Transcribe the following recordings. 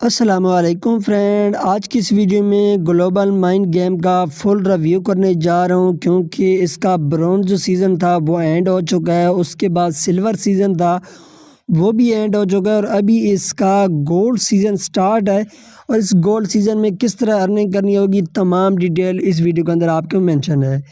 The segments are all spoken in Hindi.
अस्सलामुअलैकुम फ्रेंड, आज की इस वीडियो में ग्लोबल माइन गेम का फुल रिव्यू करने जा रहा हूं क्योंकि इसका ब्रॉन्ज जो सीज़न था वो एंड हो चुका है। उसके बाद सिल्वर सीज़न था वो भी एंड हो चुका है और अभी इसका गोल्ड सीज़न स्टार्ट है। और इस गोल्ड सीज़न में किस तरह अर्निंग करनी होगी तमाम डिटेल इस वीडियो के अंदर आपको मेंशन है।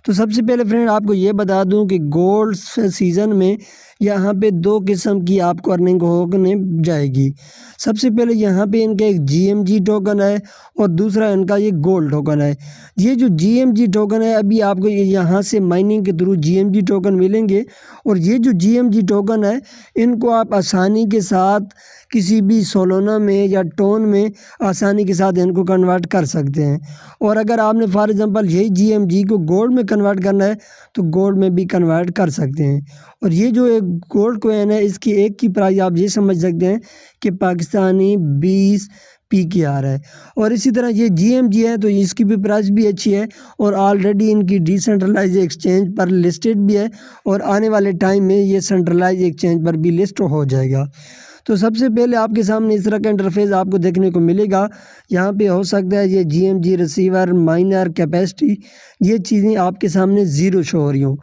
तो सबसे पहले फ्रेंड आपको ये बता दूं कि गोल्ड सीज़न में यहाँ पे दो किस्म की आपको अर्निंग होने जाएगी। सबसे पहले यहाँ पे इनका एक जीएमजी टोकन है और दूसरा इनका ये गोल्ड टोकन है। ये जो जीएमजी टोकन है अभी आपको यहाँ से माइनिंग के थ्रू जीएमजी टोकन मिलेंगे और ये जो जीएमजी टोकन है इनको आप आसानी के साथ किसी भी सोलोना में या टोन में आसानी के साथ इनको कन्वर्ट कर सकते हैं। और अगर आपने फॉर एग्ज़ाम्पल यही जीएमजी को गोल्ड में कन्वर्ट करना है तो गोल्ड में भी कन्वर्ट कर सकते हैं। और ये जो एक गोल्ड कॉइन है इसकी एक की प्राइस आप ये समझ सकते हैं कि पाकिस्तानी 20 PKR है। और इसी तरह ये जीएमजी है तो इसकी भी प्राइस भी अच्छी है और ऑलरेडी इनकी डिसेंट्रलाइज एक्सचेंज पर लिस्टेड भी है और आने वाले टाइम में ये सेंट्रलाइज एक्सचेंज पर भी लिस्ट हो जाएगा। तो सबसे पहले आपके सामने इस तरह का इंटरफेस आपको देखने को मिलेगा। यहाँ पे हो सकता है ये जीएमजी रिसीवर माइनर कैपेसिटी ये चीज़ें आपके सामने ज़ीरो शो हो रही हो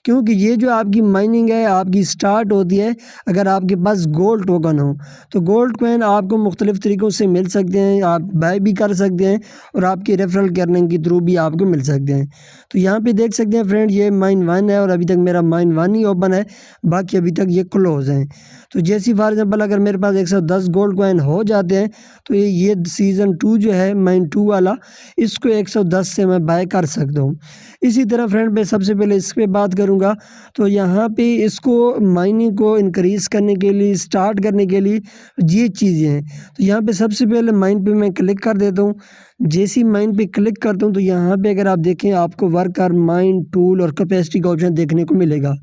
क्योंकि ये जो आपकी माइनिंग है आपकी स्टार्ट होती है अगर आपके पास गोल्ड टोकन हो। तो गोल्ड कॉइन आपको मुख्तलिफ़ तरीक़ों से मिल सकते हैं, आप बाय भी कर सकते हैं और आपकी रेफरल करने के थ्रू भी आपको मिल सकते हैं। तो यहाँ पे देख सकते हैं फ्रेंड ये माइन 1 है और अभी तक मेरा माइन 1 ही ओपन है, बाकी अभी तक ये क्लोज़ हैं। तो जैसी फॉर एग्ज़ाम्पल अगर मेरे पास 110 गोल्ड कॉइन हो जाते हैं तो ये सीज़न 2 जो है माइन 2 वाला इसको 110 से मैं बाय कर सकता हूँ। इसी तरह फ्रेंड मैं सबसे पहले इस पर बात करूँगा। तो यहाँ पे इसको माइनिंग को इंक्रीज़ करने के लिए स्टार्ट करने के लिए ये चीज़ें हैं। तो यहाँ पे सबसे पहले माइन पे मैं क्लिक कर देता हूँ। जैसी माइन पे क्लिक करता हूँ तो यहाँ पे अगर आप देखें आपको वर्कर माइन टूल और कैपेसिटी का ऑप्शन देखने को मिलेगा।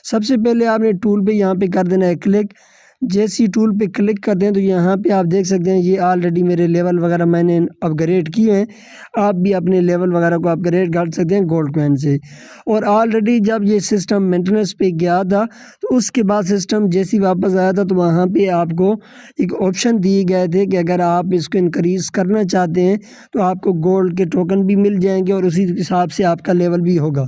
सबसे पहले आपने टूल पे यहाँ पे कर देना है क्लिक। जैसी टूल पे क्लिक कर दें तो यहाँ पे आप देख सकते हैं ये ऑलरेडी मेरे लेवल वगैरह मैंने अपग्रेड किए हैं। आप भी अपने लेवल वगैरह को अपग्रेड कर सकते हैं गोल्ड कॉइन से। और ऑलरेडी जब ये सिस्टम मेंटेनेंस पे गया था तो उसके बाद सिस्टम जैसी वापस आया था तो वहाँ पे आपको एक ऑप्शन दिए गए थे कि अगर आप इसको इंक्रीज़ करना चाहते हैं तो आपको गोल्ड के टोकन भी मिल जाएंगे और उसी हिसाब से आपका लेवल भी होगा।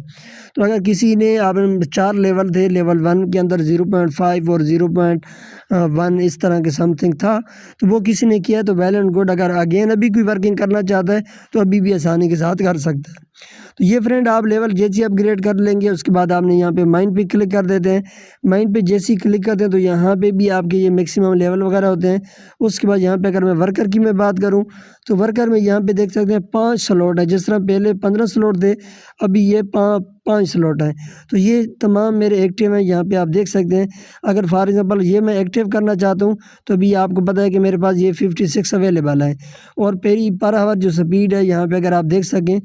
तो अगर किसी ने आप 4 लेवल थे, लेवल 1 के अंदर 0.5 और 0.1 इस तरह के समथिंग था तो वो किसी ने किया तो वेल एंड गुड। अगर अगेन अभी कोई वर्किंग करना चाहता है तो अभी भी आसानी के साथ कर सकता है। तो ये फ्रेंड आप लेवल जैसे अपग्रेड कर लेंगे उसके बाद आपने यहाँ पे माइन पे क्लिक कर देते हैं। माइन पे जैसे ही क्लिक करते हैं तो यहाँ पे भी आपके ये मैक्सिमम लेवल वगैरह होते हैं। उसके बाद यहाँ पे अगर मैं वर्कर की मैं बात करूँ तो वर्कर में यहाँ पे देख सकते हैं 5 स्लॉट है। जिस तरह पहले 15 स्लॉट थे अभी ये 5 स्लॉट हैं। तो ये तमाम मेरे एक्टिव हैं, यहाँ पे आप देख सकते हैं। अगर फॉर एग्ज़ाम्पल ये मैं एक्टिव करना चाहता हूँ तो अभी आपको पता है कि मेरे पास ये 56 अवेलेबल है। और मेरी पर आवर जो स्पीड है यहाँ पे अगर आप देख सकें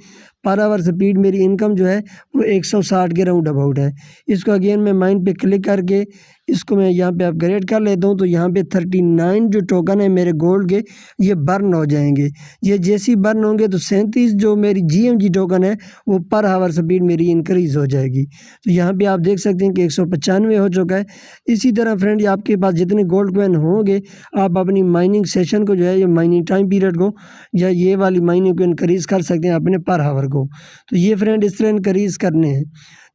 पर आवर स्पीड मेरी इनकम जो है वो 160 के राउंड अबाउट है। इसको अगेन मैं माइन पे क्लिक करके इसको मैं यहाँ पे अपग्रेड कर लेता हूँ तो यहाँ पे 39 जो टोकन है मेरे गोल्ड के ये बर्न हो जाएंगे। ये जैसे ही बर्न होंगे तो 37 जो मेरी जीएमजी टोकन है वो पर आवर स्पीड मेरी इंक्रीज़ हो जाएगी। तो यहाँ पे आप देख सकते हैं कि 195 हो चुका है। इसी तरह फ्रेंड आपके पास जितने गोल्ड कॉइन होंगे आप अपनी माइनिंग सेशन को जो है या माइनिंग टाइम पीरियड को या ये वाली माइनिंग को इंक्रीज़ कर सकते हैं अपने पर आवर को। तो ये फ्रेंड इस तरह इंक्रीज़ करने हैं।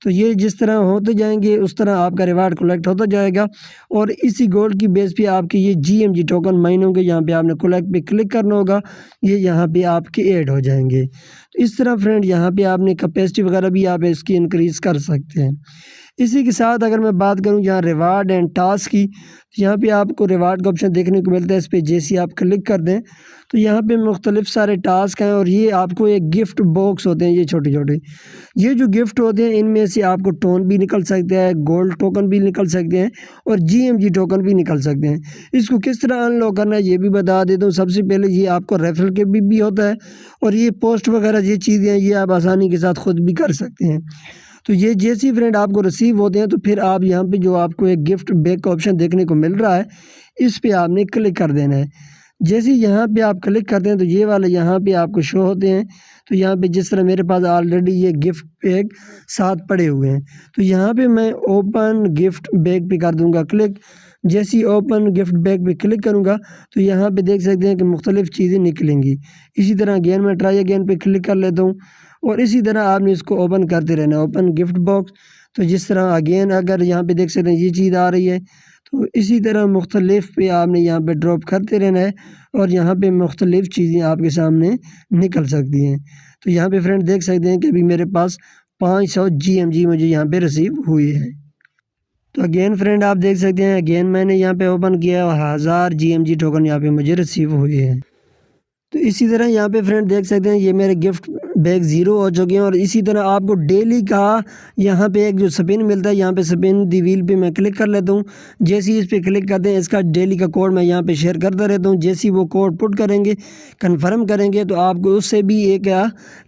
तो ये जिस तरह होते जाएंगे उस तरह आपका रिवार्ड कलेक्ट होता जाएगा और इसी गोल्ड की बेस पे आपके ये जीएमजी टोकन माइन होंगे। यहाँ पे आपने कलेक्ट पे क्लिक करना होगा, ये यहाँ पे आपके ऐड हो जाएंगे। तो इस तरह फ्रेंड यहाँ पे आपने कैपेसिटी वगैरह भी आप इसकी इंक्रीज़ कर सकते हैं। इसी के साथ अगर मैं बात करूँ यहाँ रिवार्ड एंड टास्क की तो यहाँ पे आपको रिवार्ड का ऑप्शन देखने को मिलता है। इस पर जैसे आप क्लिक कर दें तो यहाँ पे मुख्तलिफ़ सारे टास्क हैं और ये आपको एक गिफ्ट बॉक्स होते हैं। ये छोटे छोटे ये जो गिफ्ट होते हैं इनमें से आपको टोन भी निकल सकता है, गोल्ड टोकन भी निकल सकते हैं और जीएमजी टोकन भी निकल सकते हैं। इसको किस तरह अनलॉक करना है ये भी बता देता हूँ। सबसे पहले ये आपको रेफरल के भी होता है और ये पोस्ट वगैरह ये चीज़ें हैं ये आप आसानी के साथ खुद भी कर सकते हैं। तो ये जैसी फ्रेंड आपको रिसीव होते हैं तो फिर आप यहाँ पे जो आपको एक गिफ्ट बैग का ऑप्शन देखने को मिल रहा है इस पे आपने क्लिक कर देना है। जैसे ही यहाँ पे आप क्लिक करते हैं तो ये वाले यहाँ पे आपको शो होते हैं। तो यहाँ पे जिस तरह मेरे पास ऑलरेडी ये गिफ्ट बैग साथ पड़े हुए हैं तो यहाँ पे मैं ओपन गिफ्ट बैग पे कर दूँगा क्लिक। जैसे ही ओपन गिफ्ट बैग पे क्लिक करूँगा तो यहाँ पे देख सकते हैं कि मुख्तलिफ़ चीज़ें निकलेंगी। इसी तरह अगेन मैं ट्राई अगेन पे क्लिक कर लेता हूँ और इसी तरह आपने इसको ओपन करते रहना है। ओपन गिफ्ट बॉक्स, तो जिस तरह अगेन अगर यहाँ पे देख सकते हैं ये चीज़ आ रही है, तो इसी तरह मुख्तलिफ़ पे आपने यहाँ पे ड्रॉप करते रहना है और यहाँ पे मुख्तलिफ़ चीज़ें आपके सामने निकल सकती हैं। तो यहाँ पे फ्रेंड देख सकते हैं कि अभी मेरे पास 500 GMG मुझे यहाँ पे रिसीव हुई है। तो अगेन फ्रेंड आप देख सकते हैं अगेन मैंने यहाँ पे ओपन किया और 1000 GMG टोकन यहाँ पे मुझे रिसीव हुए हैं। तो इसी तरह यहाँ पे फ्रेंड देख सकते हैं ये मेरे गिफ्ट बैग ज़ीरो हो चुके हैं। और इसी तरह आपको डेली का यहाँ पे एक जो स्पिन मिलता है, यहाँ पे स्पिन दी व्हील पे मैं क्लिक कर लेता हूँ। जैसे ही इस पे क्लिक करते हैं इसका डेली का कोड मैं यहाँ पे शेयर करता रहता हूँ। जैसे ही वो कोड पुट करेंगे, कंफर्म करेंगे, तो आपको उससे भी एक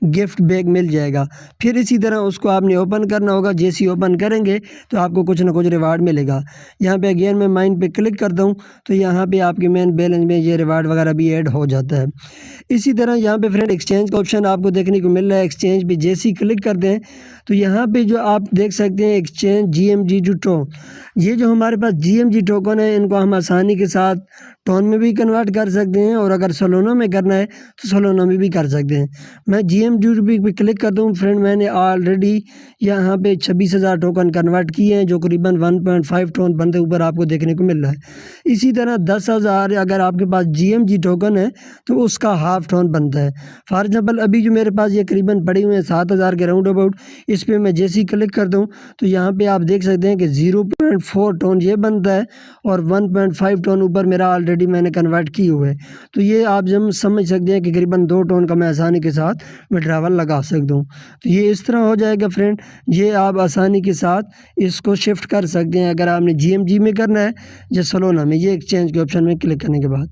गिफ्ट बैग मिल जाएगा। फिर इसी तरह उसको आपने ओपन करना होगा। जैसे ही ओपन करेंगे तो आपको कुछ ना कुछ रिवार्ड मिलेगा। यहाँ पे अगेन मैं माइन पे क्लिक करता हूँ तो यहाँ पे आपके मेन बैलेंस में ये रिवार्ड वगैरह भी ऐड हो जाता है। इसी तरह यहाँ पे फ्रेंड एक्सचेंज का ऑप्शन आपको देखने को मिल रहा है। एक्सचेंज पे जैसे ही क्लिक करते हैं तो यहाँ पे जो आप देख सकते हैं एक्सचेंज GMG टोकन, ये जो हमारे पास GMG टोकन है इनको हम आसानी के साथ टोन में भी कन्वर्ट कर सकते हैं और अगर सोलोना में करना है तो सोलोना में भी कर सकते हैं। मैं GMG पे क्लिक करता हूँ फ्रेंड, मैंने ऑलरेडी यहाँ पे 26,000 टोकन कन्वर्ट किए हैं जो करीबन 1.5 टोन बनते ऊपर आपको देखने को मिल रहा है। इसी तरह 10,000 अगर आपके पास GMG टोकन है तो उसका हाफ टोन बनता है। फॉर एग्जाम्पल अभी जो मेरे पास ये करीबन पड़े हुए हैं 7,000 के राउंड अबाउट, इस पर मैं जैसे ही क्लिक करता हूँ तो यहाँ पे आप देख सकते हैं कि 0.4 टोन ये बनता है और 1.5 टोन ऊपर मेरा ऑलरेडी मैंने कन्वर्ट किए हुए है। तो ये आप जब समझ सकते हैं कि करीबन 2 टोन का मैं आसानी के साथ विड्रावल लगा सकता हूँ। तो ये इस तरह हो जाएगा फ्रेंड, ये आप आसानी के साथ इसको शिफ्ट कर सकते हैं अगर आपने GMG में करना है या सोलोना में। ये एक्सचेंज के ऑप्शन में क्लिक करने के बाद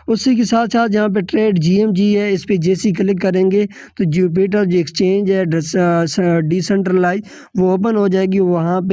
उसी के साथ साथ यहाँ पे ट्रेड GMG है, इस पर जैसे ही क्लिक करेंगे तो जुपिटर जो एक्सचेंज है डिसेंट्रलाइज वो ओपन हो जाएगी। वहाँ पे